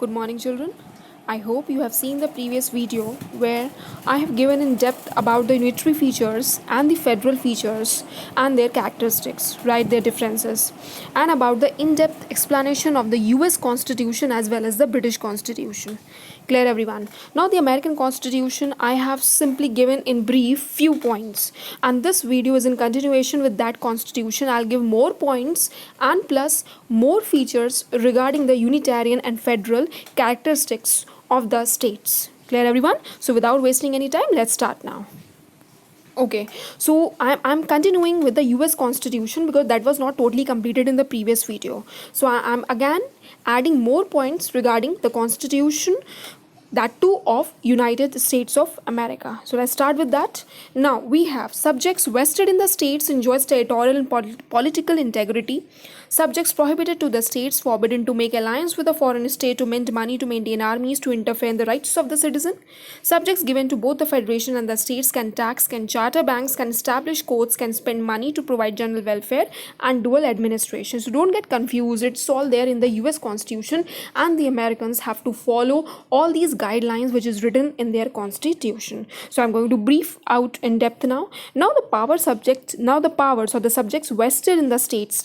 Good morning, children. I hope you have seen the previous video where I have given in depth about the unitary features and the federal features and their characteristics, right? Their differences, and about the in depth explanation of the US Constitution as well as the British Constitution. Clear, everyone? Now, the American Constitution, I have simply given in brief few points, and this video is in continuation with that Constitution. I'll give more points and plus more features regarding the Unitarian and federal characteristics of the states. Clear, everyone? So, without wasting any time, let's start now. Okay, so I'm continuing with the US Constitution because that was not totally completed in the previous video. So I'm again adding more points regarding the Constitution, that too of United States of America. So let's start with that. Now we have subjects vested in the states enjoys territorial and political integrity. Subjects prohibited to the states, forbidden to make alliance with a foreign state, to mint money, to maintain armies, to interfere in the rights of the citizen. Subjects given to both the federation and the states can tax, can charter banks, can establish courts, can spend money to provide general welfare and dual administration. So don't get confused. It's all there in the US Constitution, and the Americans have to follow all these guidelines which is written in their Constitution. So I'm going to brief out in depth now. Now the powers or the subjects vested in the states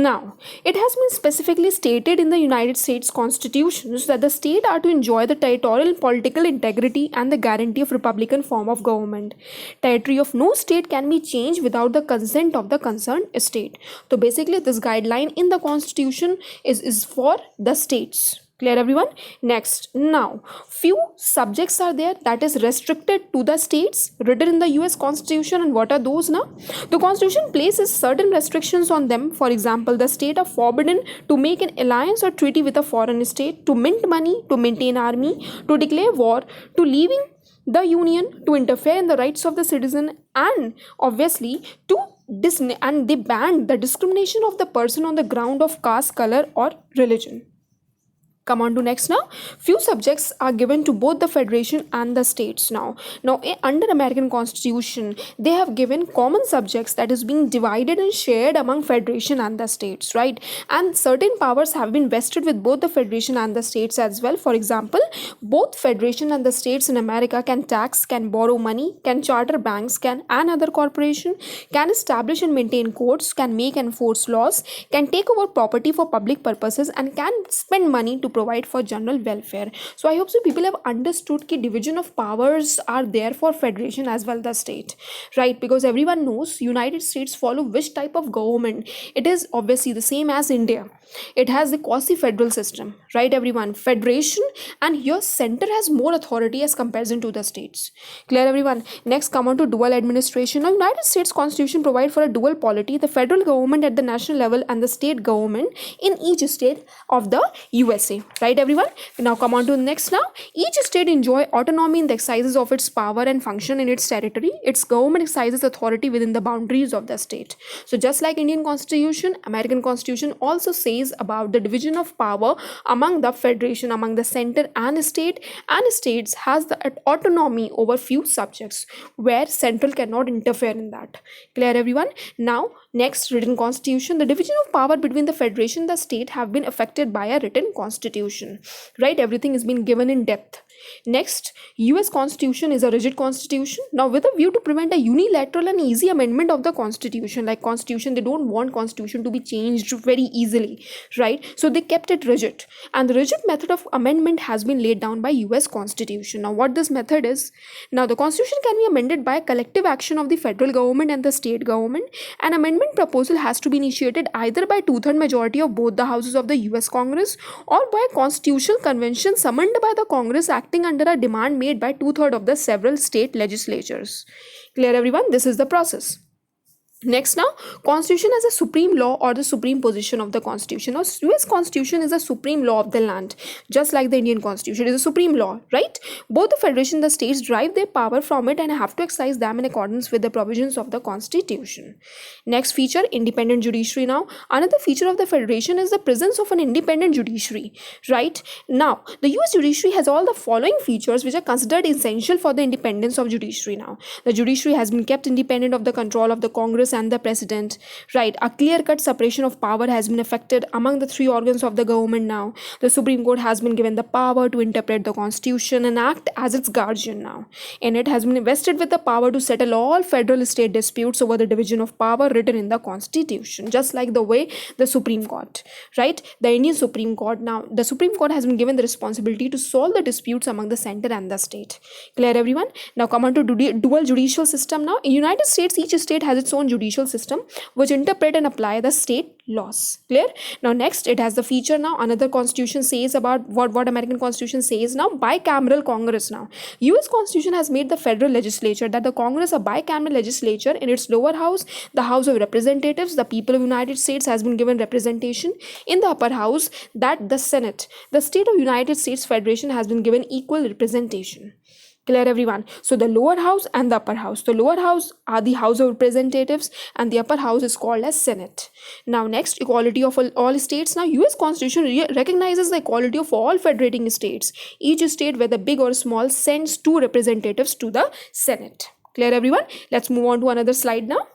now, it has been specifically stated in the United States Constitution that the state are to enjoy the territorial and political integrity and the guarantee of republican form of government. Territory of no state can be changed without the consent of the concerned state. So basically this guideline in the Constitution is for the states. Clear, everyone? Next, now few subjects are there that is restricted to the states written in the US Constitution. And what are those now? The Constitution places certain restrictions on them. For example, the state are forbidden to make an alliance or treaty with a foreign state, to mint money, to maintain army, to declare war, to leaving the union, to interfere in the rights of the citizen, and obviously and they banned the discrimination of the person on the ground of caste, color, or religion. Come on to next now. Few subjects are given to both the federation and the states now. Under American Constitution, they have given common subjects that is being divided and shared among federation and the states, right? And certain powers have been vested with both the federation and the states as well. For example, both federation and the states in America can tax, can borrow money, can charter banks, can and other corporation, can establish and maintain courts, can make and enforce laws, can take over property for public purposes, and can spend money to provide for general welfare. So I hope so people have understood that division of powers are there for federation as well the state, right? Because everyone knows United States follow which type of government. It is obviously the same as India. It has the quasi-federal system, right, everyone? Federation, and here center has more authority as comparison to the states. Clear, everyone? Next, come on to dual administration. Now, United States Constitution provide for a dual polity, the federal government at the national level and the state government in each state of the USA. Right, everyone? Now come on to the next now. Each state enjoy autonomy in the exercises of its power and function in its territory. Its government exercises authority within the boundaries of the state. So just like Indian Constitution, American Constitution also says about the division of power among the federation, among the center and states has the autonomy over few subjects where central cannot interfere in that. Clear, everyone? Now next, written Constitution. The division of power between the federation and the state have been affected by a written Constitution, right? Everything has been given in depth. Next, US Constitution is a rigid constitution. Now with a view to prevent a unilateral and easy amendment of the Constitution, like Constitution, they don't want Constitution to be changed very easily, right? So they kept it rigid, and the rigid method of amendment has been laid down by US Constitution. Now what this method is, now the Constitution can be amended by a collective action of the federal government and the state government. An amendment proposal has to be initiated either by 2/3 majority of both the houses of the US Congress or by a constitutional convention summoned by the Congress acting under a demand made by 2/3 of the several state legislatures. Clear, everyone? This is the process. Next now, Constitution as a supreme law or the supreme position of the Constitution. Now, US Constitution is a supreme law of the land, just like the Indian Constitution is a supreme law, right? Both the federation and the states derive their power from it and have to exercise them in accordance with the provisions of the Constitution. Next feature, independent judiciary. Now, another feature of the federation is the presence of an independent judiciary, right? Now, the US judiciary has all the following features which are considered essential for the independence of judiciary. Now, the judiciary has been kept independent of the control of the Congress Congress and the President. Right, a clear-cut separation of power has been effected among the three organs of the government now. The Supreme Court has been given the power to interpret the Constitution and act as its guardian now. And it has been invested with the power to settle all federal state disputes over the division of power written in the Constitution, just like the way the Supreme Court, right? The Indian Supreme Court, now the Supreme Court has been given the responsibility to solve the disputes among the center and the state. Clear, everyone? Now come on to dual judicial system now. In United States, each state has its own judicial system which interpret and apply the state laws. Clear? Now next, it has the feature now. Another constitution says about what American Constitution says now. Bicameral Congress now. US Constitution has made the federal legislature, that the Congress a bicameral legislature. In its lower house, the House of Representatives, the people of United States has been given representation. In the upper house, that the Senate, the state of United States Federation, has been given equal representation. Clear, everyone? So the lower house and the upper house. The lower house are the House of Representatives and the upper house is called as Senate. Now next, equality of all states. Now US Constitution recognizes the equality of all federating states. Each state, whether big or small, sends 2 representatives to the Senate. Clear, everyone? Let's move on to another slide now.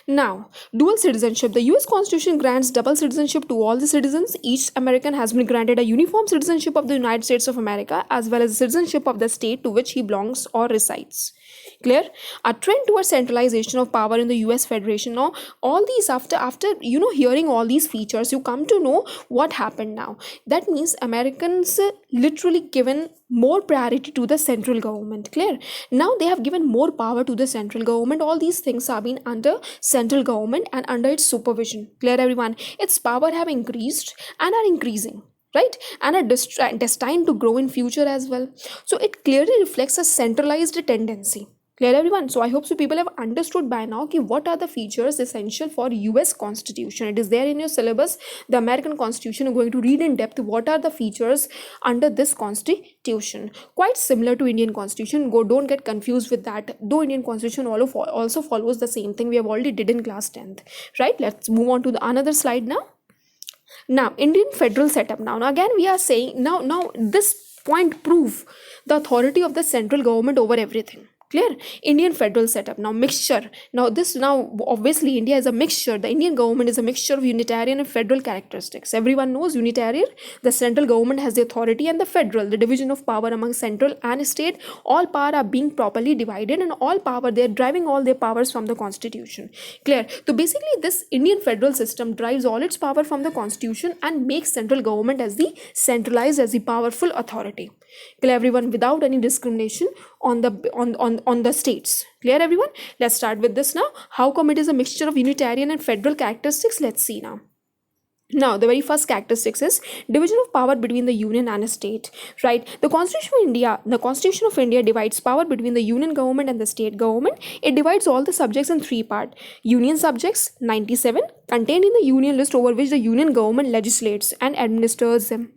Now, dual citizenship. The US Constitution grants double citizenship to all the citizens. Each American has been granted a uniform citizenship of the United States of America as well as citizenship of the state to which he belongs or resides. Clear? A trend towards centralization of power in the US Federation. Now, all these after hearing all these features, you come to know what happened now. That means Americans literally given more priority to the central government. Clear? Now they have given more power to the central government. All these things have been under central government and under its supervision. Clear, everyone? Its power have increased and are increasing, right, and are destined to grow in future as well. So it clearly reflects a centralized tendency. Clear, everyone? So I hope so people have understood by now what are the features essential for US Constitution. It is there in your syllabus. The American Constitution, you're going to read in depth what are the features under this Constitution. Quite similar to Indian Constitution. Don't get confused with that. Though Indian Constitution also follows the same thing we have already did in class 10th. Right? Let's move on to another slide now. Now, Indian federal setup. Now again we are saying now this point prove the authority of the central government over everything. Clear? Indian federal setup. Now mixture. Now obviously India is a mixture. The Indian government is a mixture of Unitarian and federal characteristics. Everyone knows Unitarian, the central government has the authority, and the federal, the division of power among central and state. All power are being properly divided and all power, they are driving all their powers from the Constitution. Clear? So basically this Indian federal system drives all its power from the Constitution and makes central government as the centralized, as the powerful authority. Clear, everyone? Without any discrimination on the states. Clear, everyone? Let's start with this now. How come it is a mixture of Unitarian and federal characteristics? Let's see now. Now, the very first characteristics is division of power between the union and a state, right? The Constitution of India divides power between the union government and the state government. It divides all the subjects in 3 parts. Union subjects, 97, contained in the union list over which the union government legislates and administers them.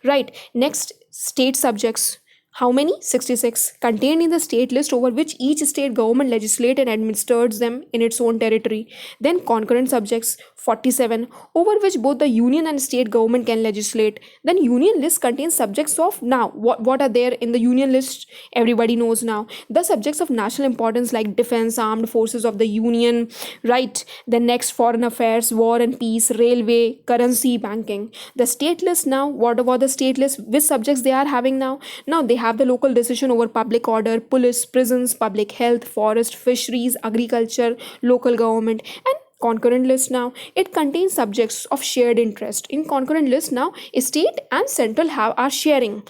Right. Next, state subjects. How many? 66. Contained in the state list over which each state government legislates and administers them in its own territory. Then concurrent subjects, 47, over which both the union and state government can legislate. Then union list contains subjects of, now what are there in the union list? Everybody knows now. The subjects of national importance like defense, armed forces of the union, right? Then next, foreign affairs, war and peace, railway, currency, banking. The state list now, what about the state list? Which subjects they are having now? Now they have the local decision over public order, police, prisons, public health, forest, fisheries, agriculture, local government. And concurrent list now, it contains subjects of shared interest. In concurrent list now, state and central are sharing,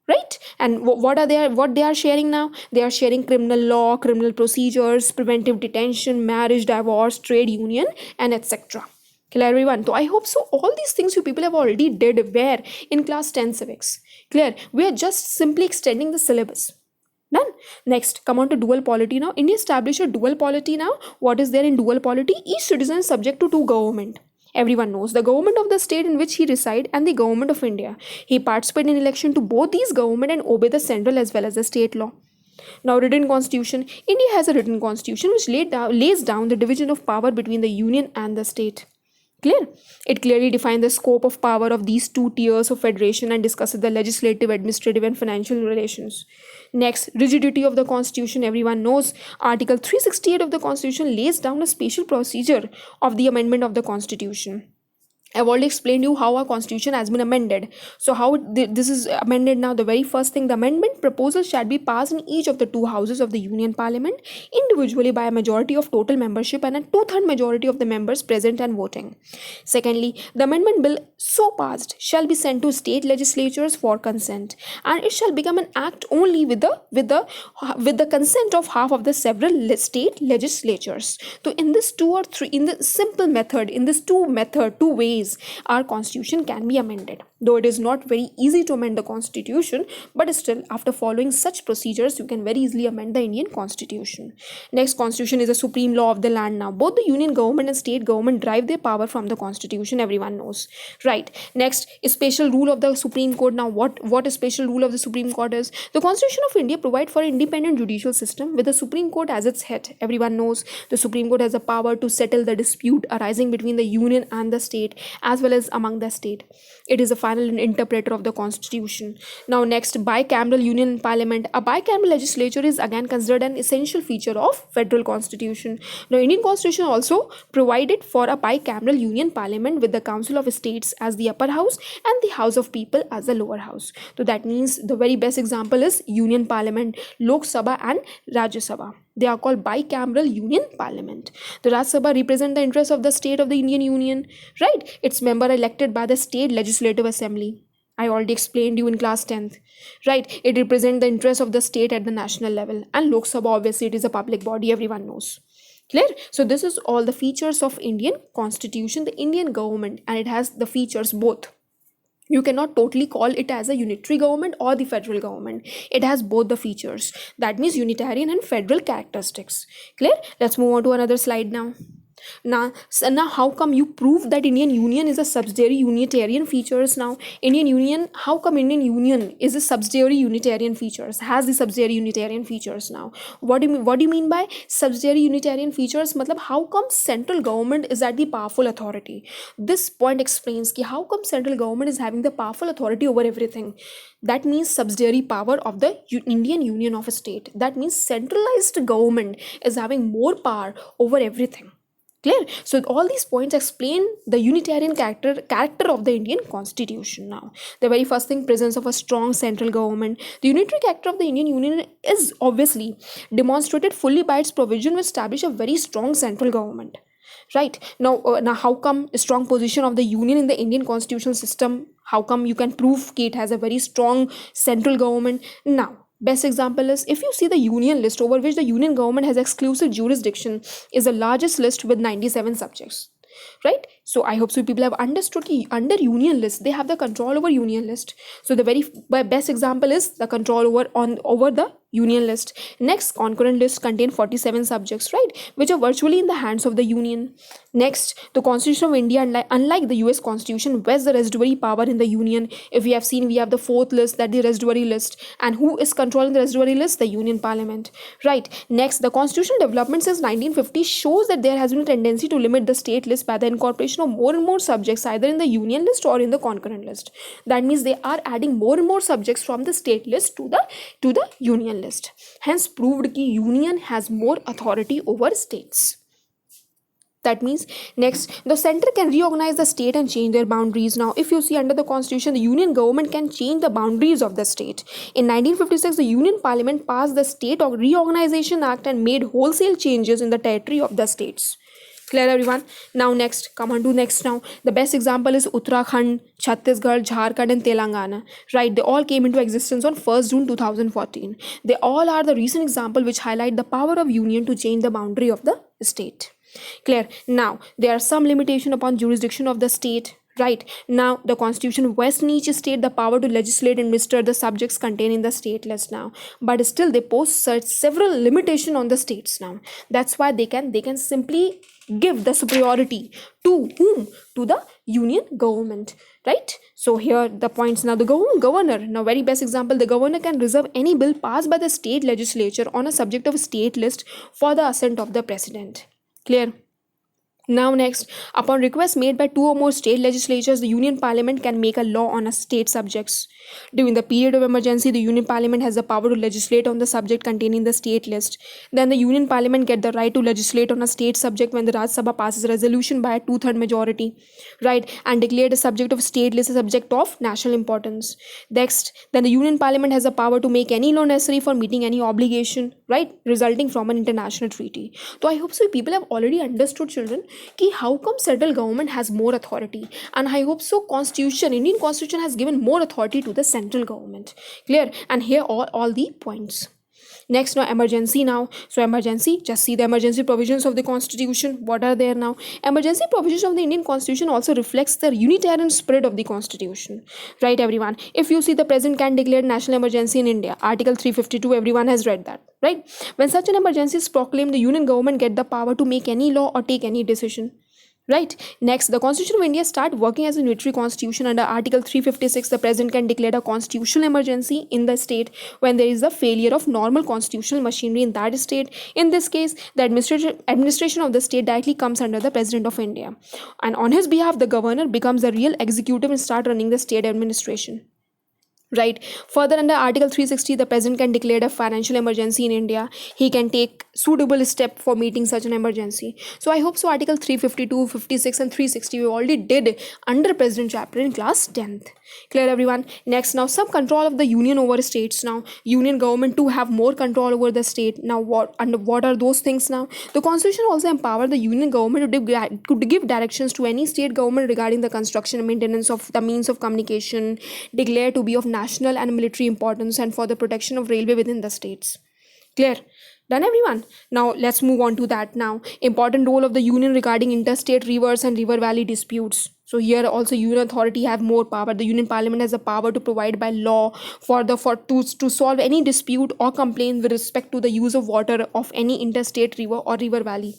right? And what they are sharing now? They are sharing criminal law, criminal procedures, preventive detention, marriage, divorce, trade union, and etc. Clear, everyone? So I hope so all these things you people have already did where in class 10 civics. Clear? We are just simply extending the syllabus. Done. Next, come on to dual polity now. India established a dual polity now. What is there in dual polity? Each citizen is subject to 2 government. Everyone knows the government of the state in which he resides and the government of India. He participates in election to both these government and obey the central as well as the state law. Now, written constitution. India has a written constitution which lays down the division of power between the union and the state. Clear? It clearly defines the scope of power of these two tiers of federation and discusses the legislative, administrative, and financial relations. Next, rigidity of the constitution. Everyone knows Article 368 of the constitution lays down a special procedure of the amendment of the constitution. I've already explained you how our constitution has been amended. So how this is amended now? The very first thing, the amendment proposal shall be passed in each of the two houses of the Union Parliament individually by a majority of total membership and a two-third majority of the members present and voting. Secondly, the amendment bill so passed shall be sent to state legislatures for consent, and it shall become an act only with the consent of half of the several state legislatures. So in this in the simple method, in this two ways, our constitution can be amended. Though it is not very easy to amend the constitution, but still, after following such procedures, you can very easily amend the Indian constitution. Next, constitution is a supreme law of the land now. Both the union government and state government derive their power from the constitution, everyone knows. Right. Next, a special rule of the Supreme Court. Now, what a special rule of the Supreme Court is? The Constitution of India provides for an independent judicial system with the Supreme Court as its head. Everyone knows the Supreme Court has the power to settle the dispute arising between the union and the state, as well as among the state. It is a final interpreter of the constitution. Now next, bicameral union parliament. A bicameral legislature is again considered an essential feature of federal constitution. Now Indian constitution also provided for a bicameral union parliament with the council of states as the upper house and the house of people as the lower house. So that means the very best example is union parliament, Lok Sabha and Rajya Sabha. They are called bicameral union parliament. The Rajya Sabha represent the interests of the state of the Indian Union, right? Its member are elected by the state legislative assembly. I already explained you in class 10th, right? It represents the interests of the state at the national level. And Lok Sabha, obviously, it is a public body, everyone knows. Clear? So this is all the features of Indian constitution, the Indian government, and it has the features both. You cannot totally call it as a unitary government or the federal government. It has both the features. That means Unitarian and federal characteristics. Clear? Let's move on to another slide now. Now how come you prove that Indian Union is a subsidiary Unitarian features now? Indian Union, how come Indian Union is a subsidiary Unitarian features, has the subsidiary Unitarian features now? What do you mean by subsidiary Unitarian features? Matlab, how come central government is at the powerful authority? This point explains ki how come central government is having the powerful authority over everything. That means subsidiary power of the Indian Union of a state. That means centralized government is having more power over everything. Clear? So all these points explain the Unitarian character of the Indian constitution now. The very first thing, presence of a strong central government. The unitary character of the Indian Union is obviously demonstrated fully by its provision to establish a very strong central government. Right? Now how come a strong position of the union in the Indian constitutional system? How come you can prove it has a very strong central government? Now, best example is, if you see the union list over which the union government has exclusive jurisdiction, is the largest list with 97 subjects. Right? So I hope so people have understood that under union list they have the control over union list. So the very best example is the control over the union list. Next, concurrent list contain 47 subjects, right, which are virtually in the hands of the union. Next, the Constitution of India, unlike the US Constitution, vests the residuary power in the union. If we have seen, we have the fourth list, that the residuary list, and who is controlling the residuary list? The Union Parliament, right? Next, the Constitution development since 1950 shows that there has been a tendency to limit the state list by the incorporation of more and more subjects either in the union list or in the concurrent list. That means they are adding more and more subjects from the state list to the union list. Hence proved that union has more authority over states. That means, next, the center can reorganize the state and change their boundaries. Now, if you see under the constitution, the union government can change the boundaries of the state. In 1956, the Union Parliament passed the State Reorganization Act and made wholesale changes in the territory of the states. Clear, everyone? Now next, come on to next now. The best example is Uttarakhand, Chhattisgarh, Jharkhand and Telangana. Right, they all came into existence on 1st June 2014. They all are the recent example which highlight the power of union to change the boundary of the state. Clear? Now, there are some limitation upon jurisdiction of the state. Right, now the constitution vests in each state the power to legislate and administer the subjects contained in the state list now, but still they pose several limitations on the states now. That's why they can simply give the superiority to whom? To the union government, right? So here the points now. The governor, now very best example, the governor can reserve any bill passed by the state legislature on a subject of state list for the assent of the president. Clear? Now, next, upon request made by two or more state legislatures, the Union Parliament can make a law on a state subjects. During the period of emergency, the Union Parliament has the power to legislate on the subject contained in the state list. Then the Union Parliament get the right to legislate on a state subject when the Rajya Sabha passes a resolution by a two-third majority, right, and declared a subject of state list a subject of national importance. Next, then the Union Parliament has the power to make any law necessary for meeting any obligation, right, resulting from an international treaty. So I hope so people have already understood, children, कि how come central government has more authority, and I hope so Indian constitution has given more authority to the central government. Clear? And here all the points. Next, now emergency. Now, so emergency, just see the emergency provisions of the constitution. What are there now? Emergency provisions of the Indian constitution also reflects the unitarian spirit of the constitution, right, everyone? If you see, the president can declare national emergency in India, article 352, everyone has read that, right? When such an emergency is proclaimed, the union government get the power to make any law or take any decision, right. Next, the Constitution of India start working as a unitary constitution. Under Article 356, the president can declare a constitutional emergency in the state when there is a failure of normal constitutional machinery in that state. In this case, the administration of the state directly comes under the president of India, and on his behalf, the governor becomes the real executive and start running the state administration. Right. Further, under Article 360, the president can declare a financial emergency in India. He can take suitable step for meeting such an emergency. So I hope so. Article 352, 56, and 360 we already did under president chapter in class 10th. Clear, everyone? Next, now some control of the union over states. Now, union government to have more control over the state. Now, what are those things? Now, the constitution also empower the union government to give directions to any state government regarding the construction and maintenance of the means of communication declared to be of national and military importance, and for the protection of railway within the states. Clear? Done, everyone? Now let's move on to that. Now, important role of the union regarding interstate rivers and river valley disputes. So here also union authority have more power. The union parliament has the power to provide by law to solve any dispute or complaint with respect to the use of water of any interstate river or river valley.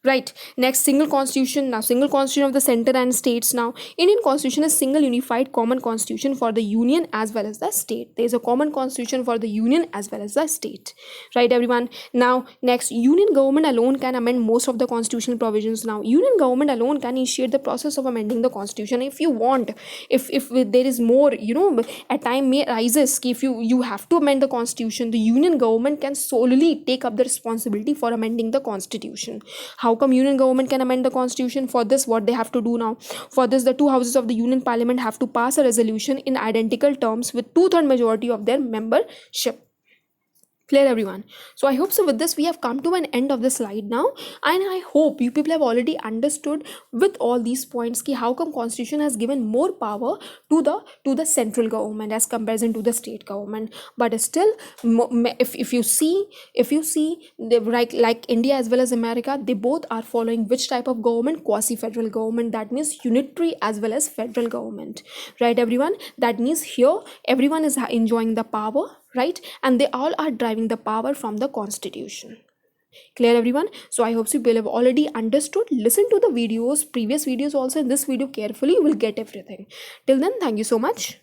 Right. Next, single constitution. Now, single constitution of the center and states. Now, Indian constitution is single unified common constitution for the union as well as the state. There is a common constitution for the union as well as the state. Right, everyone? Now, next, union government alone can amend most of the constitutional provisions. Now, union government alone can initiate the process of amending the constitution if you want. If there is more, a time may arises if you have to amend the constitution, the union government can solely take up the responsibility for amending the constitution. How come union government can amend the constitution? For this, what they have to do now? For this, the two houses of the union parliament have to pass a resolution in identical terms with two-third majority of their membership. Clear, everyone? So I hope so with this we have come to an end of the slide now, and I hope you people have already understood with all these points ki how come constitution has given more power to the central government as comparison to the state government. But still, if you see like India as well as America, they both are following which type of government? Quasi federal government. That means unitary as well as federal government. Right, everyone? That means here everyone is enjoying the power, right, and they all are driving the power from the constitution. Clear, everyone? So I hope you will have already understood. Listen to the previous videos also in this video carefully. You will get everything. Till then, thank you so much.